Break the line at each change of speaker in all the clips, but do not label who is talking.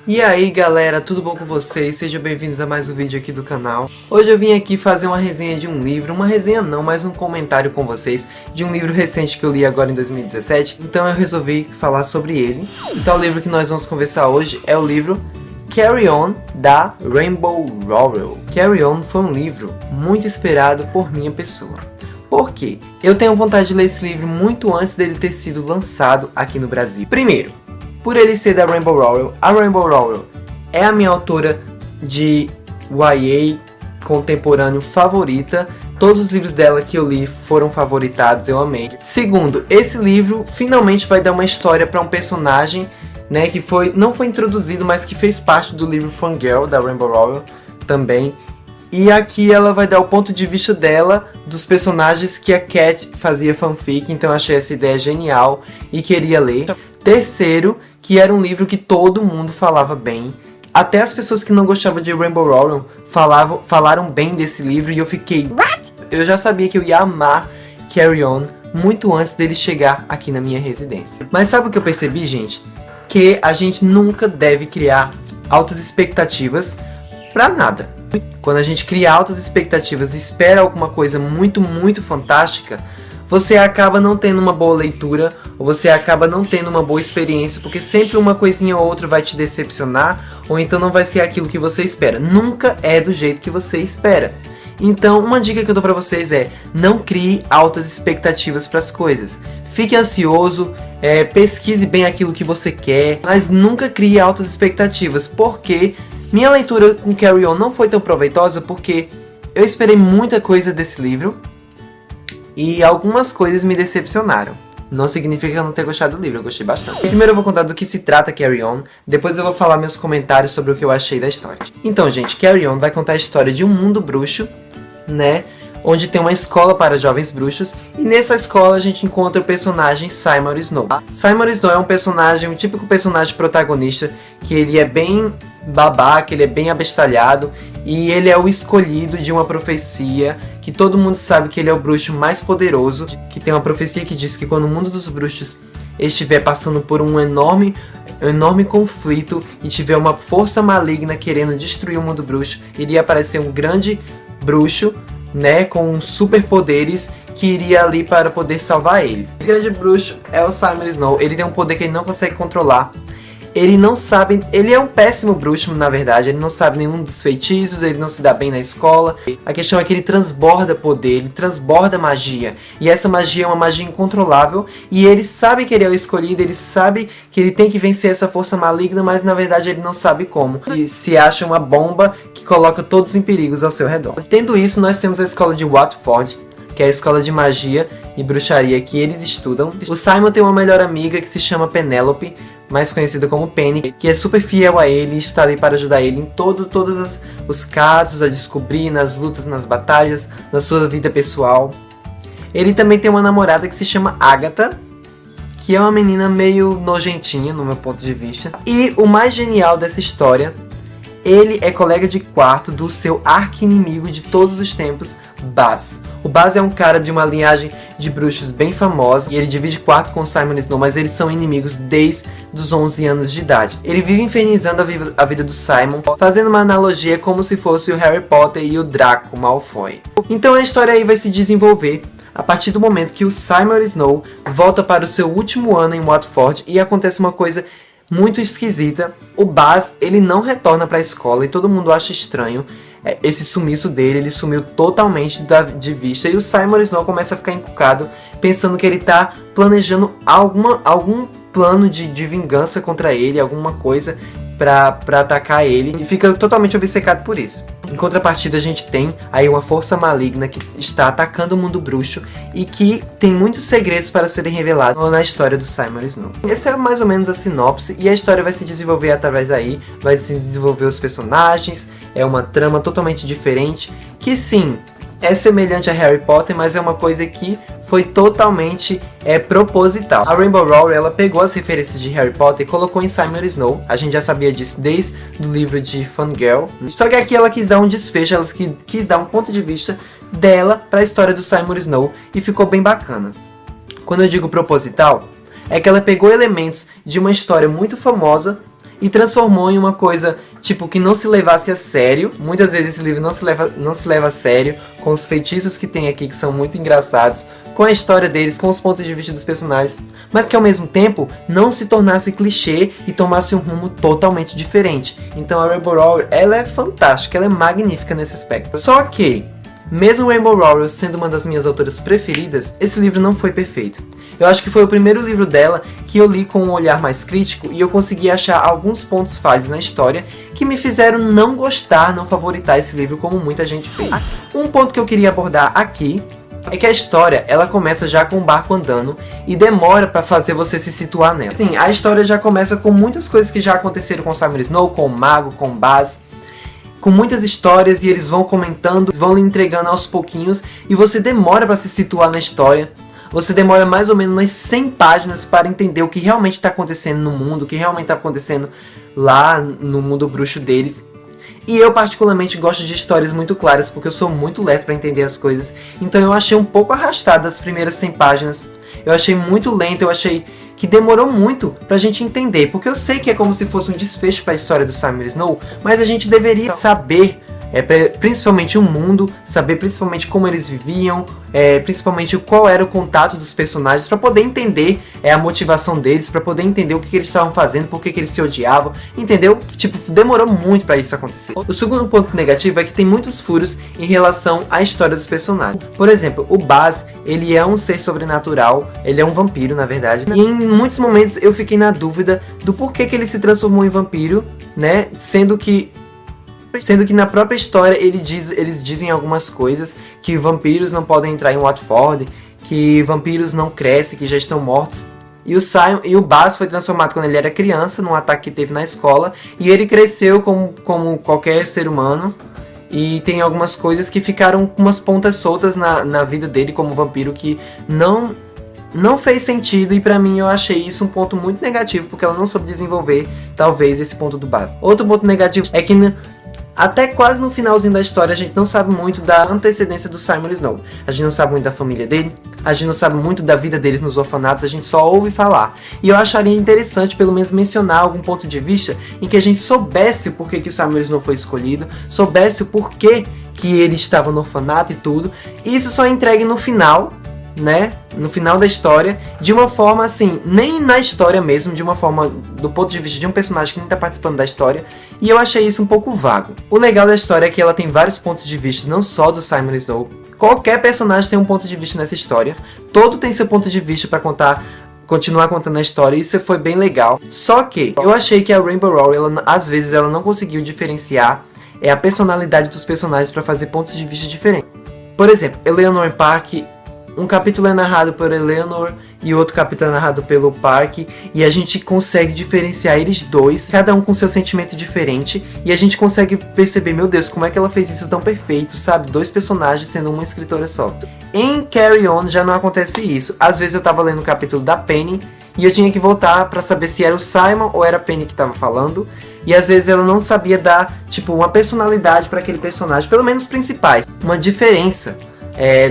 E aí galera, tudo bom com vocês? Sejam bem-vindos a mais um vídeo aqui do canal. Hoje eu vim aqui fazer uma resenha de um livro, uma resenha não, mas um comentário com vocês de um livro recente que eu li agora em 2017, então eu resolvi falar sobre ele. Então o livro que nós vamos conversar hoje é o livro Carry On, da Rainbow Rowell. Carry On foi um livro muito esperado por minha pessoa. Por quê? Eu tenho vontade de ler esse livro muito antes dele ter sido lançado aqui no Brasil. Primeiro, por ele ser da Rainbow Rowell. A Rainbow Rowell é a minha autora de YA contemporâneo favorita. Todos os livros dela que eu li foram favoritados, eu amei. Segundo, esse livro finalmente vai dar uma história para um personagem, né, que não foi introduzido, mas que fez parte do livro Fangirl, da Rainbow Rowell também. E aqui ela vai dar o ponto de vista dela, dos personagens que a Cat fazia fanfic, então eu achei essa ideia genial e queria ler. Terceiro, que era um livro que todo mundo falava bem. Até as pessoas que não gostavam de Rainbow Rowell falaram bem desse livro e eu fiquei... What? Eu já sabia que eu ia amar Carry On muito antes dele chegar aqui na minha residência. Mas sabe o que eu percebi, gente? Que a gente nunca deve criar altas expectativas pra nada. Quando a gente cria altas expectativas e espera alguma coisa muito fantástica, você acaba não tendo uma boa leitura, ou você acaba não tendo uma boa experiência, porque sempre uma coisinha ou outra vai te decepcionar, ou então não vai ser aquilo que você espera. Nunca é do jeito que você espera. Então, uma dica que eu dou pra vocês é, não crie altas expectativas para as coisas. Fique ansioso, pesquise bem aquilo que você quer, mas nunca crie altas expectativas, porque minha leitura com Carry On não foi tão proveitosa, porque eu esperei muita coisa desse livro, e algumas coisas me decepcionaram. Não significa eu não ter gostado do livro, eu gostei bastante. Primeiro eu vou contar do que se trata Carry On, depois eu vou falar meus comentários sobre o que eu achei da história. Então, gente, Carry On vai contar a história de um mundo bruxo, né? Onde tem uma escola para jovens bruxos, e nessa escola a gente encontra o personagem Seymour Snow. Seymour Snow é um personagem, um típico personagem protagonista, que ele é bem babaca, ele é bem abestalhado, e ele é o escolhido de uma profecia, que todo mundo sabe que ele é o bruxo mais poderoso, que tem uma profecia que diz que quando o mundo dos bruxos estiver passando por um enorme conflito, e tiver uma força maligna querendo destruir o mundo bruxo, iria aparecer um grande bruxo, né, com superpoderes, que iria ali para poder salvar eles. O grande bruxo é o Seymour Snow. Ele tem um poder que ele não consegue controlar. Ele não sabe, ele é um péssimo bruxo, na verdade. Ele não sabe nenhum dos feitiços, ele não se dá bem na escola. A questão é que ele transborda poder, ele transborda magia. E essa magia é uma magia incontrolável. E ele sabe que ele é o escolhido, ele sabe que ele tem que vencer essa força maligna, mas na verdade ele não sabe como. E se acha uma bomba que coloca todos em perigos ao seu redor. Tendo isso, nós temos a escola de Watford, que é a escola de magia e bruxaria que eles estudam. O Simon tem uma melhor amiga que se chama Penelope, mais conhecida como Penny, que é super fiel a ele e está ali para ajudar ele em todos os casos, a descobrir, nas lutas, nas batalhas, na sua vida pessoal. Ele também tem uma namorada que se chama Agatha, que é uma menina meio nojentinha no meu ponto de vista. E o mais genial dessa história, ele é colega de quarto do seu arqui-inimigo de todos os tempos, Baz. O Baz é um cara de uma linhagem de bruxos bem famosa, e ele divide quarto com o Seymour Snow, mas eles são inimigos desde os 11 anos de idade. Ele vive infernizando a vida do Simon, fazendo uma analogia como se fosse o Harry Potter e o Draco Malfoy. Então a história aí vai se desenvolver a partir do momento que o Seymour Snow volta para o seu último ano em Watford, e acontece uma coisa muito esquisita. O Baz, ele não retorna para a escola e todo mundo acha estranho esse sumiço dele. Ele sumiu totalmente de vista, e o Seymour Snow começa a ficar encucado, pensando que ele está planejando algum plano de vingança contra ele, alguma coisa para atacar ele, e fica totalmente obcecado por isso. Em contrapartida, a gente tem aí uma força maligna que está atacando o mundo bruxo e que tem muitos segredos para serem revelados na história do Seymour Snow. Essa é mais ou menos a sinopse, e a história vai se desenvolver através daí, vai se desenvolver os personagens, é uma trama totalmente diferente, que sim, é semelhante a Harry Potter, mas é uma coisa que foi totalmente proposital. A Rainbow Rowell, ela pegou as referências de Harry Potter e colocou em Seymour Snow. A gente já sabia disso desde o livro de Fangirl. Só que aqui ela quis dar um desfecho, ela quis dar um ponto de vista dela para a história do Seymour Snow, e ficou bem bacana. Quando eu digo proposital, é que ela pegou elementos de uma história muito famosa e transformou em uma coisa, tipo, que não se levasse a sério. Muitas vezes esse livro não se leva a sério, com os feitiços que tem aqui, que são muito engraçados, com a história deles, com os pontos de vista dos personagens, mas que ao mesmo tempo não se tornasse clichê e tomasse um rumo totalmente diferente. Então a Rainbow Rowell, ela é fantástica, ela é magnífica nesse aspecto. Só que, mesmo Rainbow Rowell sendo uma das minhas autoras preferidas, esse livro não foi perfeito. Eu acho que foi o primeiro livro dela que eu li com um olhar mais crítico e eu consegui achar alguns pontos falhos na história que me fizeram não gostar, não favoritar esse livro como muita gente fez. Um ponto que eu queria abordar aqui é que a história, ela começa já com o barco andando e demora pra fazer você se situar nela. Sim, a história já começa com muitas coisas que já aconteceram com Simon Snow, com o Mago, com o Baz, com muitas histórias, e eles vão comentando, vão lhe entregando aos pouquinhos, e você demora pra se situar na história. Você demora mais ou menos umas 100 páginas para entender o que realmente está acontecendo no mundo, o que realmente está acontecendo lá no mundo bruxo deles. E eu particularmente gosto de histórias muito claras, porque eu sou muito lento para entender as coisas. Então eu achei um pouco arrastado as primeiras 100 páginas. Eu achei muito lento, eu achei que demorou muito pra gente entender. Porque eu sei que é como se fosse um desfecho para a história do Simon Snow, mas a gente deveria saber, principalmente o mundo, saber principalmente como eles viviam, principalmente qual era o contato dos personagens, para poder entender a motivação deles, para poder entender o que eles estavam fazendo, por que eles se odiavam, entendeu? Tipo, demorou muito para isso acontecer. O segundo ponto negativo é que tem muitos furos em relação à história dos personagens. Por exemplo, o Baz, ele é um ser sobrenatural, ele é um vampiro, na verdade, e em muitos momentos eu fiquei na dúvida do porquê que ele se transformou em vampiro, né? Sendo que na própria história eles dizem algumas coisas, que vampiros não podem entrar em Watford, que vampiros não crescem, que já estão mortos. E o Baz foi transformado quando ele era criança, num ataque que teve na escola, e ele cresceu como qualquer ser humano. E tem algumas coisas que ficaram com umas pontas soltas na vida dele como vampiro, que não fez sentido, e pra mim eu achei isso um ponto muito negativo, porque ela não soube desenvolver, talvez, esse ponto do Baz. Outro ponto negativo é que até quase no finalzinho da história a gente não sabe muito da antecedência do Simon Snow. A gente não sabe muito da família dele, a gente não sabe muito da vida dele nos orfanatos, a gente só ouve falar. E eu acharia interessante pelo menos mencionar algum ponto de vista em que a gente soubesse o porquê que o Simon Snow foi escolhido, soubesse o porquê que ele estava no orfanato e tudo. E isso só é entregue no final, né? No final da história, de uma forma assim, nem na história mesmo, de uma forma do ponto de vista de um personagem que não está participando da história, e eu achei isso um pouco vago. O legal da história é que ela tem vários pontos de vista, não só do Simon Snow. Qualquer personagem tem um ponto de vista nessa história, todo tem seu ponto de vista para continuar contando a história, e isso foi bem legal. Só que eu achei que a Rainbow Rowell, às vezes, ela não conseguiu diferenciar a personalidade dos personagens para fazer pontos de vista diferentes. Por exemplo, Eleanor Park, um capítulo é narrado por Eleanor e outro capítulo é narrado pelo Park, e a gente consegue diferenciar eles dois, cada um com seu sentimento diferente, e a gente consegue perceber, meu Deus, como é que ela fez isso tão perfeito, sabe? Dois personagens sendo uma escritora só. Em Carry On já não acontece isso. Às vezes eu tava lendo o capítulo da Penny e eu tinha que voltar pra saber se era o Simon ou era a Penny que tava falando, e às vezes ela não sabia dar, tipo, uma personalidade para aquele personagem, pelo menos principais, uma diferença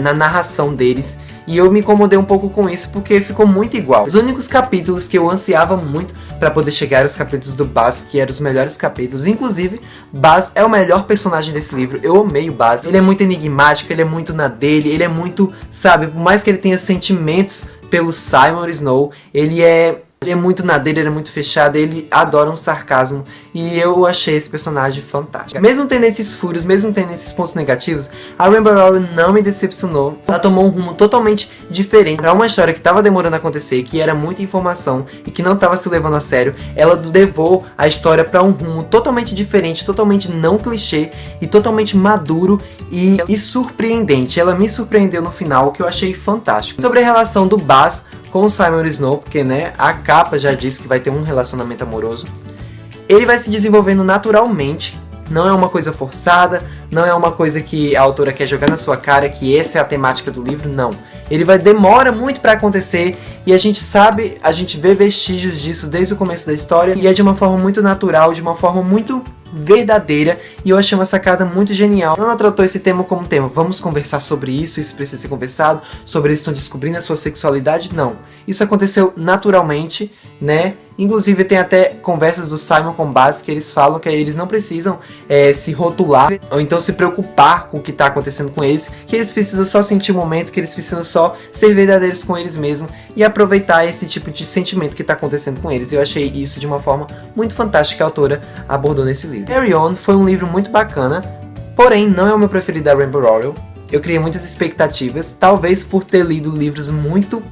na narração deles, e eu me incomodei um pouco com isso porque ficou muito igual. Os únicos capítulos que eu ansiava muito para poder chegar aos capítulos do Baz, que eram os melhores capítulos, inclusive Baz é o melhor personagem desse livro. Eu amei o Baz, ele é muito enigmático, ele é muito na dele, ele é muito, sabe, por mais que ele tenha sentimentos pelo Simon Snow, ele é muito na dele, ele é muito fechado, ele adora um sarcasmo, e eu achei esse personagem fantástico. Mesmo tendo esses furos, mesmo tendo esses pontos negativos, a Rainbow Rowell não me decepcionou. Ela tomou um rumo totalmente diferente para uma história que estava demorando a acontecer, que era muita informação e que não estava se levando a sério. Ela levou a história para um rumo totalmente diferente, totalmente não clichê e totalmente maduro e surpreendente. Ela me surpreendeu no final, o que eu achei fantástico. Sobre a relação do Baz com o Simon Snow, porque, né, a capa já diz que vai ter um relacionamento amoroso. Ele vai se desenvolvendo naturalmente, não é uma coisa forçada, não é uma coisa que a autora quer jogar na sua cara, que essa é a temática do livro, não. Ele demora muito para acontecer, e a gente sabe, a gente vê vestígios disso desde o começo da história, e é de uma forma muito natural, de uma forma muito verdadeira, e eu achei uma sacada muito genial. Ela não tratou esse tema como tema, vamos conversar sobre isso precisa ser conversado, sobre eles estão descobrindo a sua sexualidade, não. Isso aconteceu naturalmente, né, Inclusive tem até conversas do Simon com Baz que eles falam que eles não precisam se rotular ou então se preocupar com o que está acontecendo com eles, que eles precisam só sentir o momento, que eles precisam só ser verdadeiros com eles mesmos e aproveitar esse tipo de sentimento que está acontecendo com eles. Eu achei isso de uma forma muito fantástica que a autora abordou nesse livro. Carry On foi um livro muito bacana, porém não é o meu preferido da Rainbow Rowell. Eu criei muitas expectativas, talvez por ter lido livros muito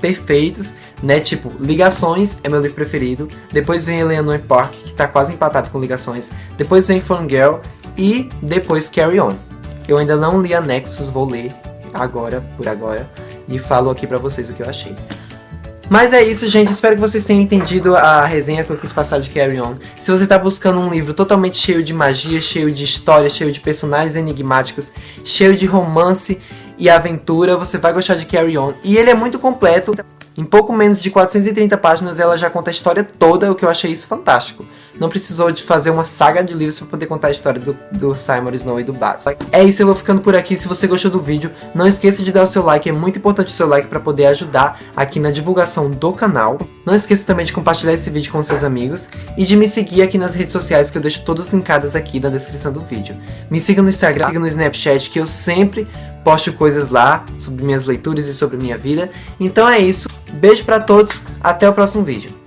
perfeitos, né, tipo Ligações é meu livro preferido, depois vem Eleanor Park, que tá quase empatado com Ligações, depois vem Fun Girl e depois Carry On. Eu ainda não li a Nexus, vou ler agora, por agora, e falo aqui pra vocês o que eu achei. Mas é isso, gente. Espero que vocês tenham entendido a resenha que eu quis passar de Carry On. Se você está buscando um livro totalmente cheio de magia, cheio de história, cheio de personagens enigmáticos, cheio de romance e aventura, você vai gostar de Carry On. E ele é muito completo. Em pouco menos de 430 páginas ela já conta a história toda, o que eu achei isso fantástico. Não precisou de fazer uma saga de livros para poder contar a história do Simon Snow e do Baz. É isso, eu vou ficando por aqui. Se você gostou do vídeo, não esqueça de dar o seu like. É muito importante o seu like para poder ajudar aqui na divulgação do canal. Não esqueça também de compartilhar esse vídeo com seus amigos e de me seguir aqui nas redes sociais, que eu deixo todas linkadas aqui na descrição do vídeo. Me siga no Instagram, me siga no Snapchat, que eu sempre posto coisas lá sobre minhas leituras e sobre minha vida. Então é isso. Beijo pra todos. Até o próximo vídeo.